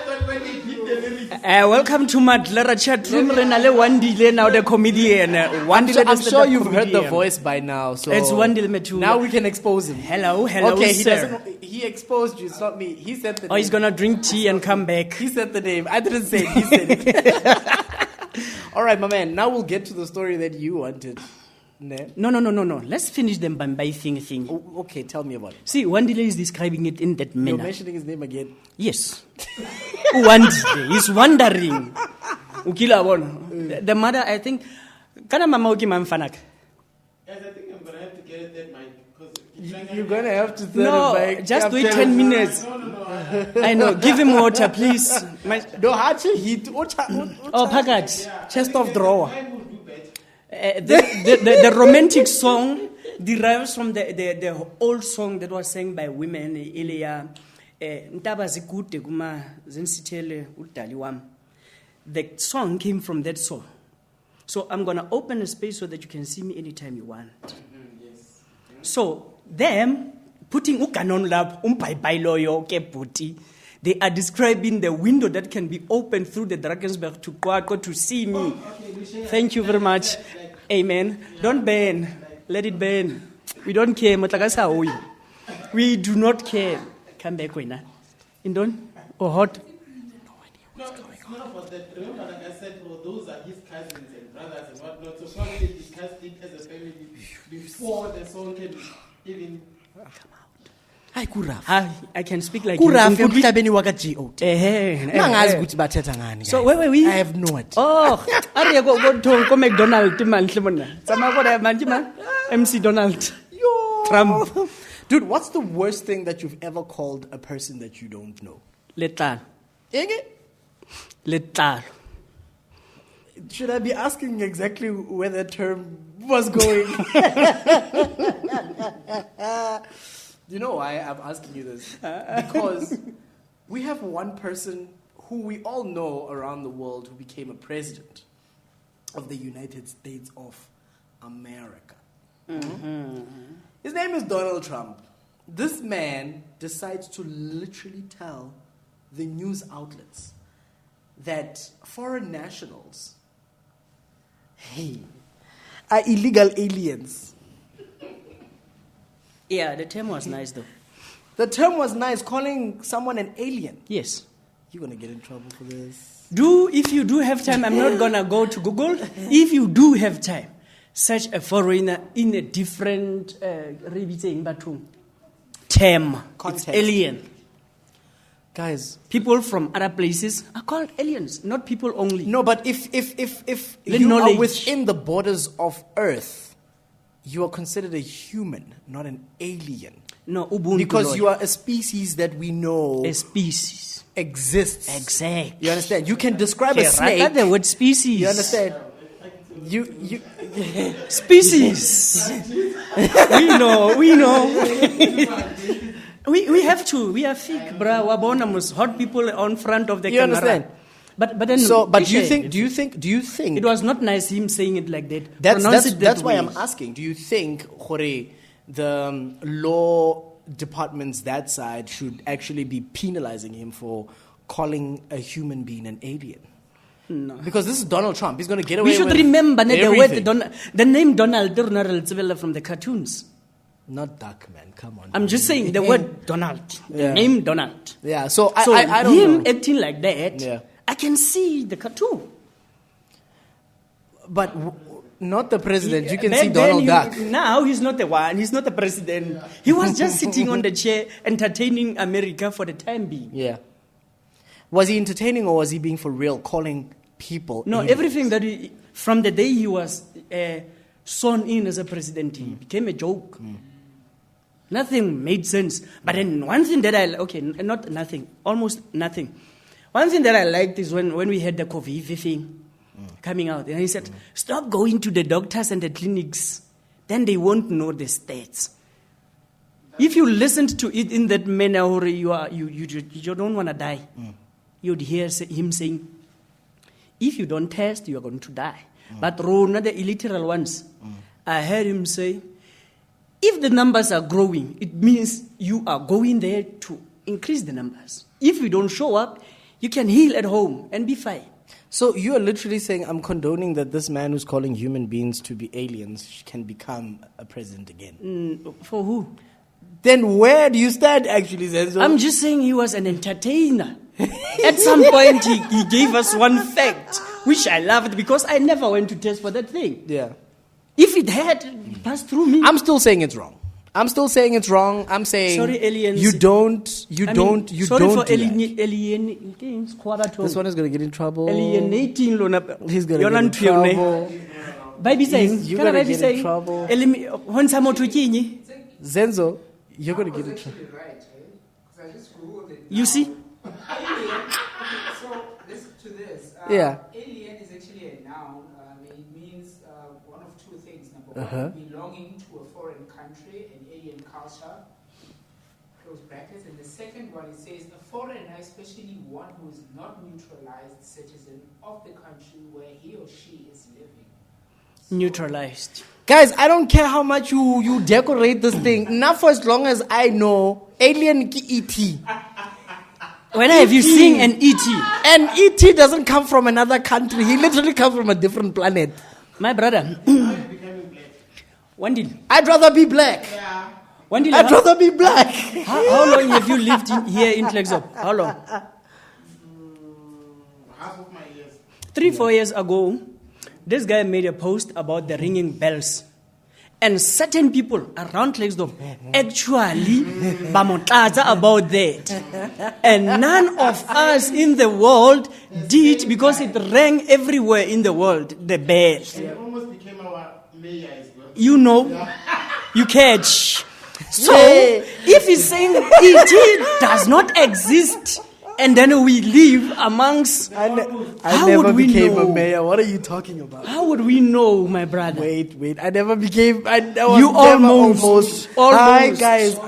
thought when he hit the lyrics, welcome to Maglera chat room. Renale Wandile now the comedian. I'm sure you've heard the voice by now. So It's Wandile Metu. now we can expose him. Hello, Okay, sir. he exposed you. It's not me. He said the name. Oh, he's gonna drink tea and come back. He said the name. I didn't say it. He said it. All right, my man. Now we'll get to the story that you wanted. Ne? No. Let's finish the Bambai thing. Oh, okay, tell me about it. See, Wandile is describing it in that You're manner. mentioning his name again. Yes. Wandile. He's wondering. Ukila bon. The mother, I think. Kana mama ukimamfanak. guys, I think I'm gonna have to get it that mic because You're gonna have to turn No, it back. just After- wait 10 minutes. I know. Give him water, please. No, actually, he. Oh, package. Chest of drawer. I will do better. The romantic song derives from the old song that was sang by women earlier. Ntaba zikude kuma zensithele udali wami. The song came from that song. So I'm going to open a space so that you can see me anytime you want. So them putting ukanon lab loyo ke buti. They are describing the window that can be opened through the Drakensberg to Kwako to see me. Thank you very much. Amen. Don't burn. Let it burn. We don't care. We do not care. Come back, Wena. Indon? Or hot? No, it's not about that. Remember, like I said, those are his cousins and brothers and whatnot. So probably they discussed it as a family before the song can even come out. Hi, Kuraf. I can speak like Kuraf, you. emhlabeni waka GOT. Nangazi ukuthi bathetha ngani. So where were we? I have no idea. Oh, are go McDonald man hlebona. Tsama go manje man. MC Donald. Yo. Trump. Dude, what's the worst thing that you've ever called a person that you don't know? Letal. Ege? Letal. Should I be asking exactly where that term was going? You know why I'm asking you this? Because we have one person who we all know around the world who became a president of the United States of America. Mm-hmm. His name is Donald Trump. This man decides to literally tell the news outlets that foreign nationals, are illegal aliens. Yeah, the term was nice though. The term was nice, calling someone an alien. Yes. You're going to get in trouble for this. If you do have time, I'm not going to go to Google. If you do have time, search a foreigner in a different term. Context. It's alien. Guys. People from other places are called aliens, not people only. No, but if The you knowledge. are within the borders of Earth, you are considered a human, not an alien. No, Ubuntu. Because Lord. you are a species that we know a species. exists. Exactly. You understand? You can describe a Okay, snake. right, the word species. You understand? You Species. we know. we have to. We are thick, bruh. Wabona must hot people on front of the You camera. understand? But then. But do you think it was not nice him saying it like that? That's why I'm asking. Do you think, Jorge, the law departments that side should actually be penalizing him for calling a human being an alien? No. Because this is Donald Trump. He's going to get away We should with remember everything. the name Donald from the cartoons. Not duck, man. Come on. I'm just saying the word Donald. The Yeah. name Donald. Yeah, so So I don't him know. acting like that, Yeah. I can see the cartoon. But Not the president. You can Back see then Donald Duck. Now he's not the one. He's not the president. He was just sitting on the chair, entertaining America for the time being. Yeah. Was he entertaining or was he being for real, calling people? No, everything that from the day he was sworn in as a president, he became a joke. Nothing made sense. But then one thing that not nothing, almost nothing. One thing that I liked is when we had the COVID thing coming out. And he said, stop going to the doctors and the clinics. Then they won't know the stats. If you listened to it in that manner, or you don't want to die, you'd hear him saying, if you don't test, you are going to die. But Rona, the illiterate ones, I heard him say, if the numbers are growing, it means you are going there to increase the numbers. If you don't show up, you can heal at home and be fine. So you are literally saying, I'm condoning that this man who's calling human beings to be aliens can become a president again. For who? Then where do you stand, actually, Zenzo? I'm just saying he was an entertainer. At some point, he gave us one fact, which I loved because I never went to test for that thing. Yeah. If it had passed through me. I'm still saying it's wrong. I'm saying sorry, aliens. You don't sorry don't for do that. alien. This one is going to get in trouble. Alienating. He's going to get in trouble. Baby saying, you're going to get in trouble. Zenzo, you're going to get in trouble. Right? Because I just Googled it. You see? So listen to this. Yeah. Alien is actually a noun. It means one of two things. Number one, belonging to a foreign country, an alien culture, close brackets. And the second one, it says a foreigner, especially one who is not naturalized citizen of the country where he or she is living. Neutralized. Guys, I don't care how much you decorate this thing. Not for as long as I know alien ki E.T. When have you seen an E.T.? And E.T. doesn't come from another country. He literally comes from a different planet. My brother. I'd rather be black. Yeah. I'd rather be black. How long have you lived here in Klerksdorp? How long? Half of my years. 3-4 years ago, this guy made a post about the ringing bells. And certain people around Klerksdorp actually bamotlaza about that. And none of us in the world did because it rang everywhere in the world, the bell. It almost became our mayor as well. You know, you catch. So, if he's saying it does not exist, and then we live amongst... I how never would we became know? a mayor. What are you talking about? How would we know, my brother? Wait. I never became... I was You never almost. Hi, guys.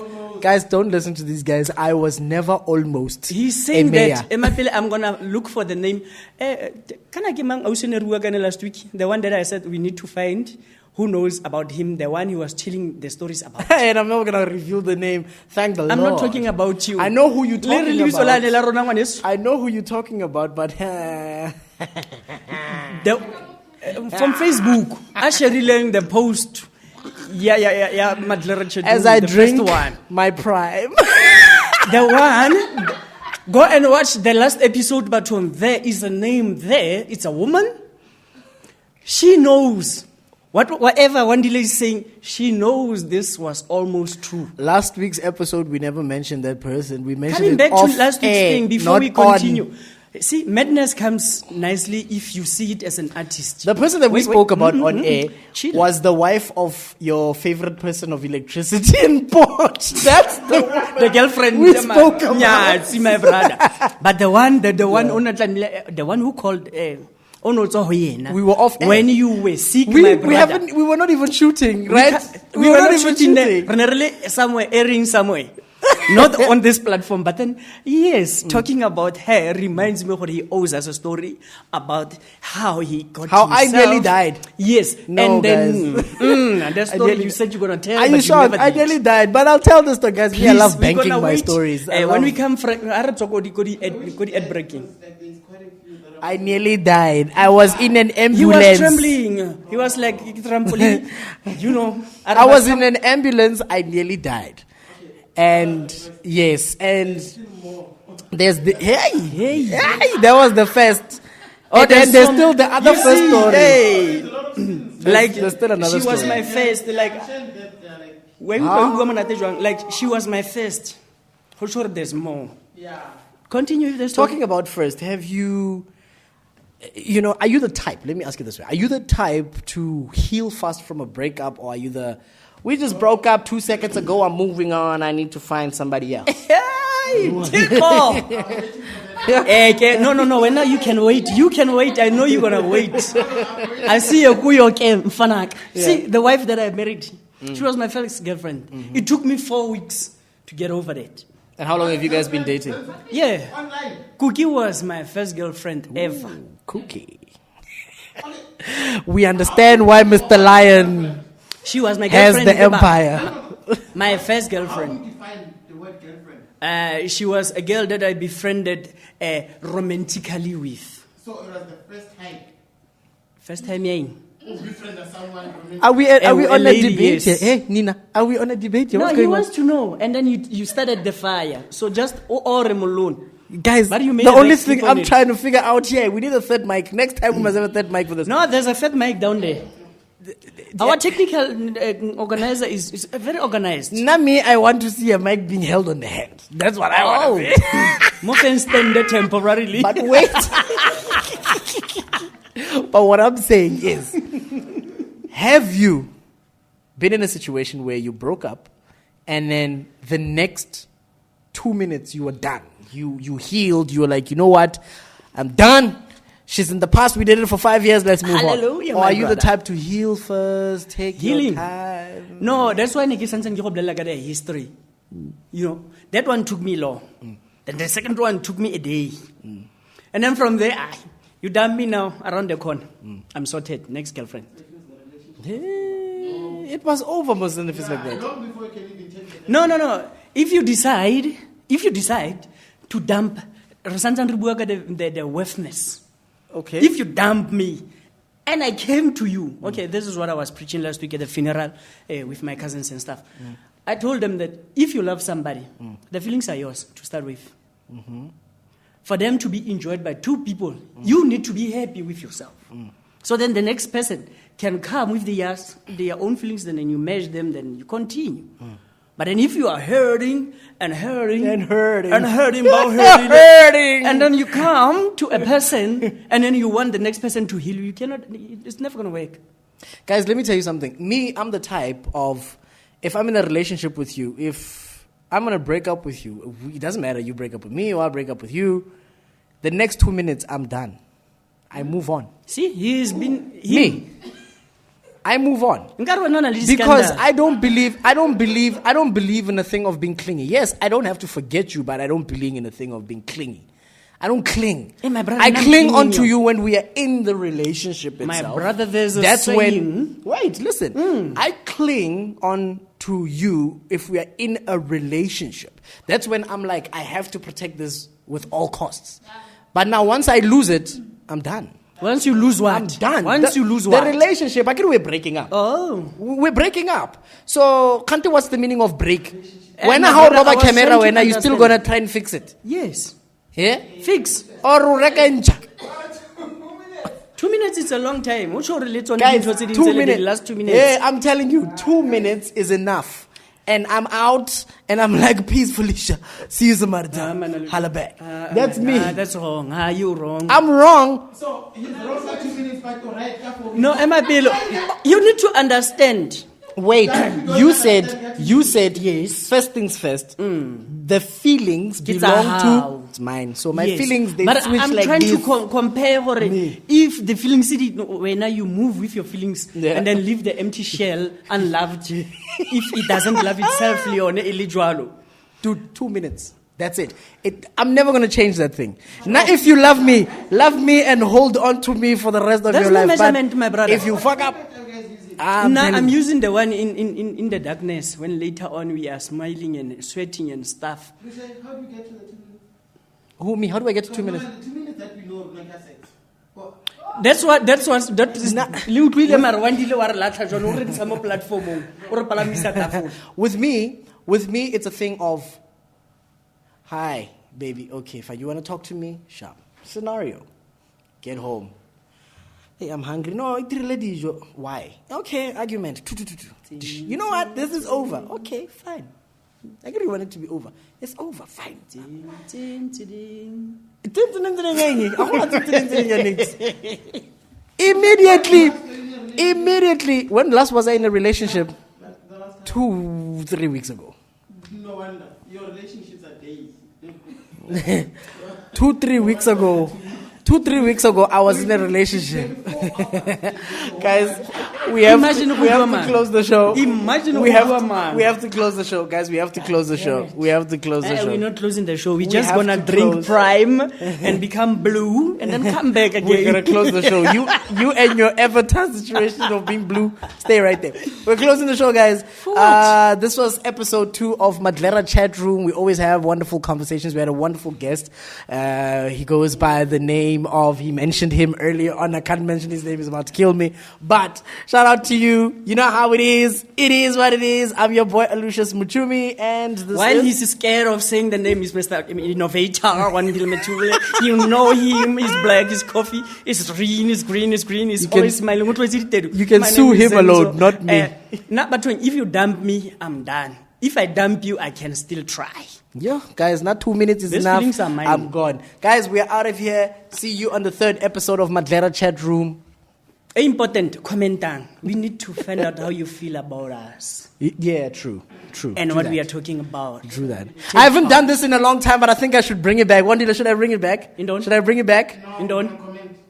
Guys, don't listen to these guys. I was never almost He's saying a mayor. that, Emapele, I'm going to look for the name. Can I give man last week? The one that I said we need to find. Who knows about him? The one he was telling the stories about. And I'm not going to reveal the name. Thank the Lord. I'm not talking about you. I know who you're talking about. about. I know who you're talking about, but... From Facebook, I sharing the post. Yeah, Maglera. As I the drink first one. my prime. The one, go and watch the last episode, but when there is a name there, it's a woman. She knows. Whatever Wandile is saying, she knows this was almost true. Last week's episode, we never mentioned that person. We mentioned Coming it back off to last week's air, thing before not we continue. on. See, madness comes nicely if you see it as an artist. The person that we spoke about on air Sheila. was the wife of your favorite person of electricity in Port. That's the girlfriend we spoke about. Yeah, see my brother. But the one who called we were off air. when you were sick, my brother. We were not even shooting, right? We were not shooting somewhere, airing somewhere. Not on this platform, but then, yes, talking about her reminds me of what he owes us a story about how he got How I himself. nearly died. Yes, No, and then that story nearly- you said you're going to tell. Are but you sure? never I did. nearly died, but I'll tell this to guys. Me, I Please, love we're banking gonna my wait. stories. When we come, ad breaking. Like there's quite a few that are I nearly died. I was in an ambulance. He was trembling. He was like trampoline. I was in an ambulance. I nearly died. And yes, and there's the hey, that was the first. And then there's still the other first story. There's still another she was story. my first. Like she was my first. For sure, there's more. Yeah. Continue with the story. Talking about first, have you, are you the type, let me ask you this way, are you the type to heal fast from a breakup, or are you we just broke up 2 seconds ago, I'm moving on, I need to find somebody else? Hey, tickle. No. When now you can wait. I know you're gonna wait. I see you Mfanak. See, the wife that I married, she was my first girlfriend. Mm-hmm. It took me 4 weeks to get over it. And how long have you guys been dating? Yeah. Online. Cookie was my first girlfriend ever. Cookie. We understand why Mr. Lion She was my has girlfriend the empire. My first How do girlfriend. you define the word girlfriend? She was a girl that I befriended romantically with. So it was the first time First time, yeah. you befriended someone romantic. Are we A on a lady, debate yes. here? Hey, Nina, are we on a debate here? No, What's he going wants on? to know, and then you started the fire. So just all alone. Guys, But you made the a only big thing clip on I'm it. trying to figure out here, we need a third mic. Next time we must have a third mic for this. No, there's a fat mic down there. Our technical organizer is very organized. Nami, I want to see a mic being held on the hand. That's what I want to see. More can stand there temporarily. But wait. But what I'm saying is, have you been in a situation where you broke up and then the next 2 minutes you were done? You healed. You were like, you know what? I'm done. She's in the past. We did it for 5 years. Let's move Hallelujah, on. Or my are you the brother. type to heal first, take Healing. your time? No, that's why Nikki Sansan like a history. You know, that one took me long. Then the second one took me a day. And then from there, you done me now around the corner. I'm sorted. Next girlfriend. It was over, most if it's like that. Long before you can even take the No. If you decide to dump the worthlessness. Okay. If you dump me, and I came to you, okay, this is what I was preaching last week at the funeral with my cousins and stuff. I told them that if you love somebody, the feelings are yours to start with. For them to be enjoyed by two people, you need to be happy with yourself. So then the next person can come with their own feelings, then you measure them, then you continue. But then if you are hurting and hurting and hurting, and then you come to a person and then you want the next person to heal you, cannot. It's never going to work. Guys, let me tell you something. Me, I'm the type of, if I'm in a relationship with you, if I'm going to break up with you, it doesn't matter, you break up with me or I break up with you, the next 2 minutes, I'm done. I move on. See, he's been... Me. I move on. Because Because I don't believe in a thing of being clingy. Yes, I don't have to forget you, but I don't believe in a thing of being clingy. I don't cling. Hey, my brother, I I'm cling clinging onto you. you when we are in the relationship My itself. brother, there's a That's saying. when. Wait, listen. I cling on to you if we are in a relationship. That's when I'm like, I have to protect this with all costs. But now once I lose it, I'm done. Once you lose what? I'm done. Once you lose what? The relationship, we're breaking up. Oh. We're breaking up. So, Kante, what's the meaning of break? When my how brother, I rubber was camera, trying to when are you still understand. gonna try and fix it? Yes. Yeah? Fix. Or rekenja? 2 minutes is a long time. What's your related Guys, 2 minutes. The last 2 minutes. Yeah, I'm telling you, 2 minutes is enough. And I'm out, and I'm like, peace, Felicia. See you tomorrow. Holla back. That's me. That's wrong. You wrong. I'm wrong. So he's wrong for 2 minutes, but to write careful. No, you need to understand. Wait, you said yes. First things first. The feelings belong to it's mine. So my Yes. feelings they but switch I'm like trying this. to compare if the feelings when you move with your feelings and then leave the empty shell unloved if it doesn't love itself Leone Elijualo. Dude, 2 minutes. That's it. I'm never gonna change that thing. Now, if you love me and hold on to me for the rest of That's your no life. measurement, But my brother. if you fuck up, I'm using the one in the darkness when later on we are smiling and sweating and stuff. You say, how do we get to the 2 minutes? Who me? How do I get to 2 minutes? The 2 minutes that we know, like I said. Well, That is le utlwile mara wa ndile wa re latlha jone o re disa mo platformong o re palamisa tafola. With me, it's a thing of, hi, baby. Okay, fine. You want to talk to me? Sharp. Scenario. Get home. Hey, I'm hungry. No, why? Okay, argument. You know what? This is over. Okay, fine. I really want it to be over. It's over. Fine. Immediately. When last was I in a relationship? 2-3 weeks ago. No wonder. Your relationships are days. 2-3 weeks ago. 2-3 weeks ago, I was in a relationship. Guys, we have to close the show. We have to close the show, guys. We have to close the show. We have to close the show. We're not closing the show. We're just gonna drink Prime and become blue and then come back again. We're gonna close the show. You and your avatar situation of being blue, stay right there. We're closing the show, guys. This was episode 2 of Maglera Chat Room. We always have wonderful conversations. We had a wonderful guest. He goes by the name of, he mentioned him earlier on. I can't mention his name, he's about to kill me. But shout out to you. You know how it is. It is what it is. I'm your boy Alucius Moucmi, and while he's scared of saying the name, is Mr. Innovator 1 kilometer. You know him. He's black. His coffee is green. Is green. Is green. He's always smiling. You can sue him Zenzo. Alone, not me. But if you dump me, I'm done. If I dump you, I can still try. Yeah, guys, not 2 minutes is enough. Feelings are mine. I'm gone. Guys, we are out of here. See you on the 3rd episode of Maglera Chat Room. Important, comment down. We need to find out how you feel about us. Yeah, true. And what we are talking about. True that. I haven't done this in a long time, but I think I should bring it back. Should I bring it back? Should I bring it back?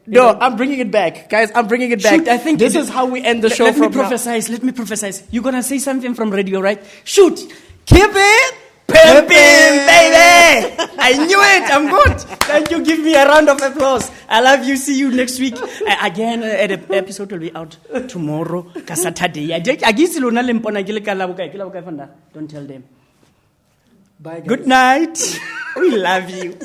No, I'm bringing it back. Guys, I'm bringing it back. Shoot, I think this is how we end the show. Let me prophesize. You're going to say something from radio, right? Shoot. Keep it pimping, baby. I knew it. I'm good. Thank you. Give me a round of applause. I love you. See you next week. Again, the episode will be out tomorrow, Saturday. Don't tell them. Bye, guys. Good night. We love you.